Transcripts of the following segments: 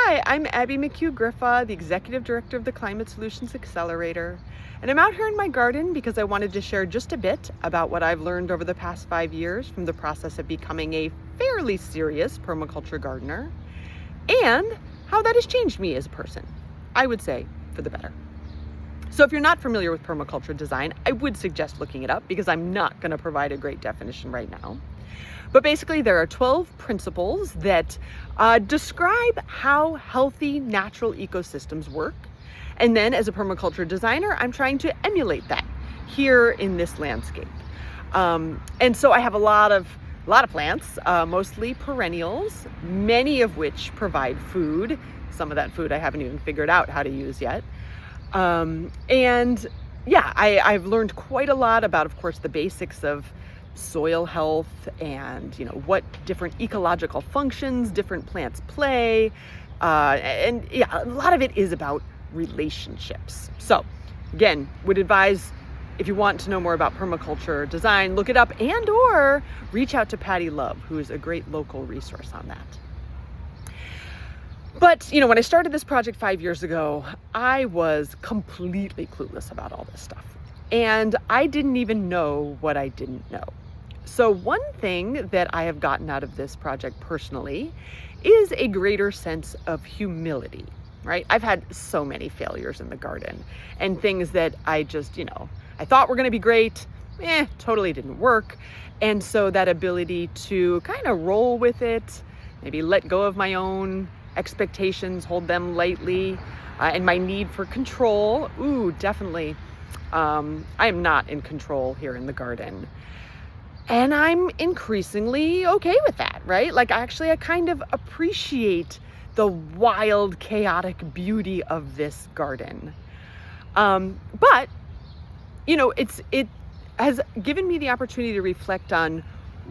Hi, I'm Abby McHugh-Griffa, the Executive Director of the Climate Solutions Accelerator. And I'm out here in my garden because I wanted to share just a bit about what I've learned over the past 5 years from the process of becoming a fairly serious permaculture gardener, and how that has changed me as a person, I would say for the better. So if you're not familiar with permaculture design, I would suggest looking it up because I'm not going to provide a great definition right now. But basically, there are 12 principles that describe how healthy natural ecosystems work. And then as a permaculture designer, I'm trying to emulate that here in this landscape. And so I have a lot of plants, mostly perennials, many of which provide food. Some of that food I haven't even figured out how to use yet. And yeah, I've learned quite a lot about, of course, the basics of soil health and, what different ecological functions different plants play. And yeah, a lot of it is about relationships. So again, would advise, if you want to know more about permaculture design, look it up and or reach out to Patty Love, who is a great local resource on that. But, when I started this project 5 years ago, I was completely clueless about all this stuff. And I didn't even know what I didn't know. So one thing that I have gotten out of this project personally is a greater sense of humility, right? I've had so many failures in the garden and things that I just, I thought were going to be great, totally didn't work. And so that ability to kind of roll with it, maybe let go of my own expectations, hold them lightly, and my need for control, definitely. I am not in control here in the garden. And I'm increasingly okay with that, right? Like, actually, I kind of appreciate the wild, chaotic beauty of this garden. But, it has given me the opportunity to reflect on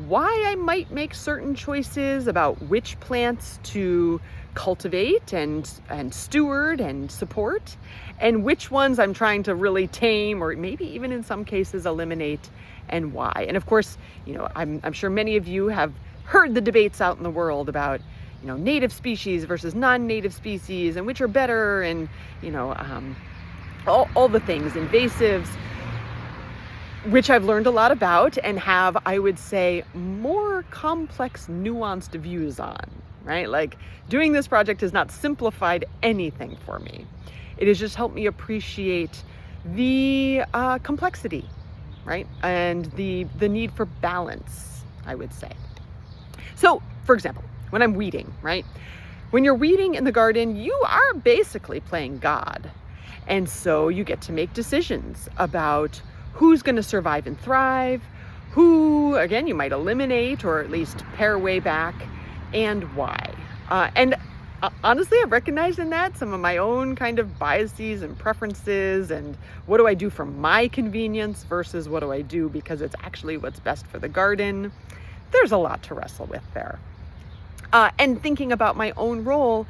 why I might make certain choices about which plants to cultivate and steward and support, and which ones I'm trying to really tame or maybe even in some cases eliminate, and why. And of course, I'm sure many of you have heard the debates out in the world about, native species versus non-native species and which are better, and, all the things, invasives, which I've learned a lot about and have, I would say, more complex, nuanced views on, right? Like, doing this project has not simplified anything for me. It has just helped me appreciate the complexity, right? And the need for balance, I would say. So, for example, when I'm weeding, right? When you're weeding in the garden, you are basically playing God. And so you get to make decisions about who's going to survive and thrive, who, again, you might eliminate or at least pare way back, and why. Honestly, I've recognized in that some of my own kind of biases and preferences, and what do I do for my convenience versus what do I do because it's actually what's best for the garden. There's a lot to wrestle with there. And thinking about my own role,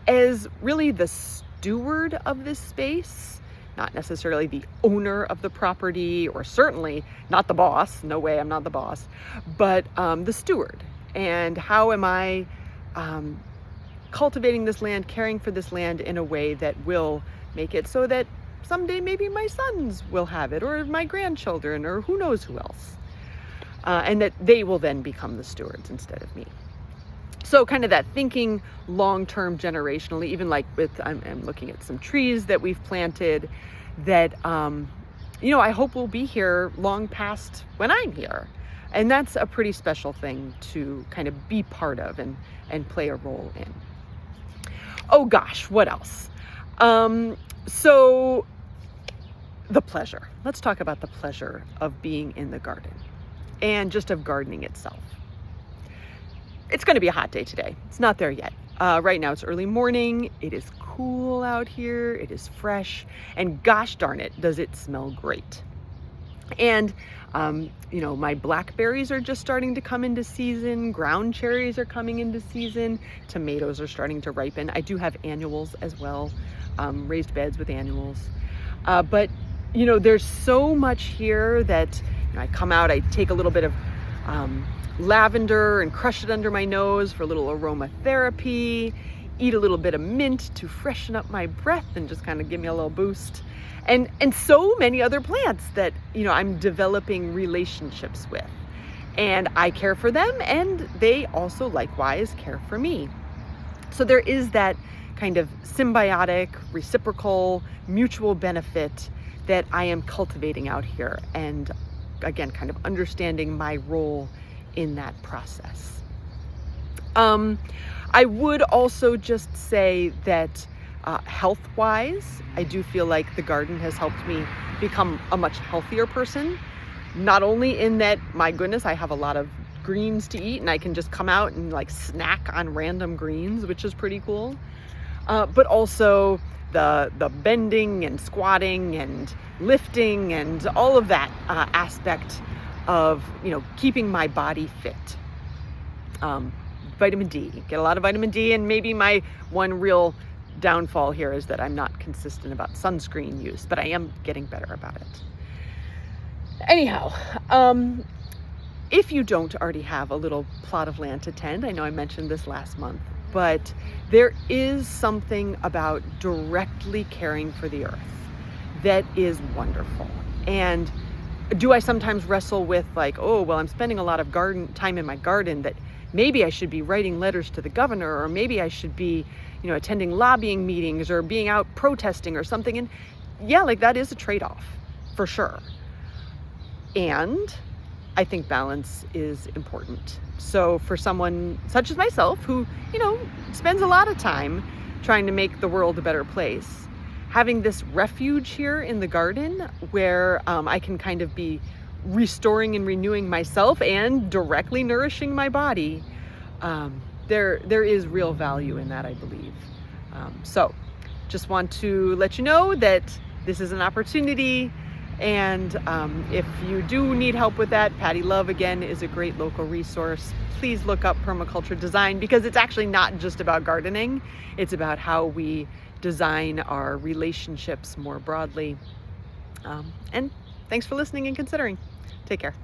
as really the steward of this space, not necessarily the owner of the property, or certainly not the boss. No way, I'm not the boss, but the steward. And how am I cultivating this land, caring for this land in a way that will make it so that someday maybe my sons will have it, or my grandchildren, or who knows who else. And that they will then become the stewards instead of me. So kind of that thinking long-term generationally, even like I'm looking at some trees that we've planted that, I hope will be here long past when I'm here. And that's a pretty special thing to kind of be part of and play a role in. Oh gosh, what else? So the pleasure. Let's talk about the pleasure of being in the garden and just of gardening itself. It's going to be a hot day today. It's not there yet. Right now it's early morning. It is cool out here. It is fresh. And gosh darn it, does it smell great. And, my blackberries are just starting to come into season. Ground cherries are coming into season. Tomatoes are starting to ripen. I do have annuals as well, raised beds with annuals. But, there's so much here that I come out, I take a little bit of lavender and crush it under my nose for a little aromatherapy. eat a little bit of mint to freshen up my breath and just kind of give me a little boost. And so many other plants that, I'm developing relationships with. And I care for them, and they also likewise care for me. So there is that kind of symbiotic, reciprocal, mutual benefit that I am cultivating out here. And again, kind of understanding my role in that process. I would also just say that health-wise, I do feel like the garden has helped me become a much healthier person. Not only in that, my goodness, I have a lot of greens to eat and I can just come out and like snack on random greens, which is pretty cool. But also the bending and squatting and lifting and all of that aspect of, keeping my body fit. Vitamin D, get a lot of vitamin D, and maybe my one real downfall here is that I'm not consistent about sunscreen use, but I am getting better about it. Anyhow, if you don't already have a little plot of land to tend, I know I mentioned this last month, but there is something about directly caring for the earth that is wonderful. And do I sometimes wrestle with like, oh, well, I'm spending a lot of time in my garden, that maybe I should be writing letters to the governor, or maybe I should be, attending lobbying meetings or being out protesting or something. And yeah, like that is a trade-off for sure. And I think balance is important. So for someone such as myself who, spends a lot of time trying to make the world a better place, having this refuge here in the garden where I can kind of be restoring and renewing myself and directly nourishing my body, there is real value in that, I believe. So just want to let you know that this is an opportunity. And if you do need help with that, Patty Love, again, is a great local resource. Please look up permaculture design, because it's actually not just about gardening. It's about how we design our relationships more broadly. And thanks for listening and considering. Take care.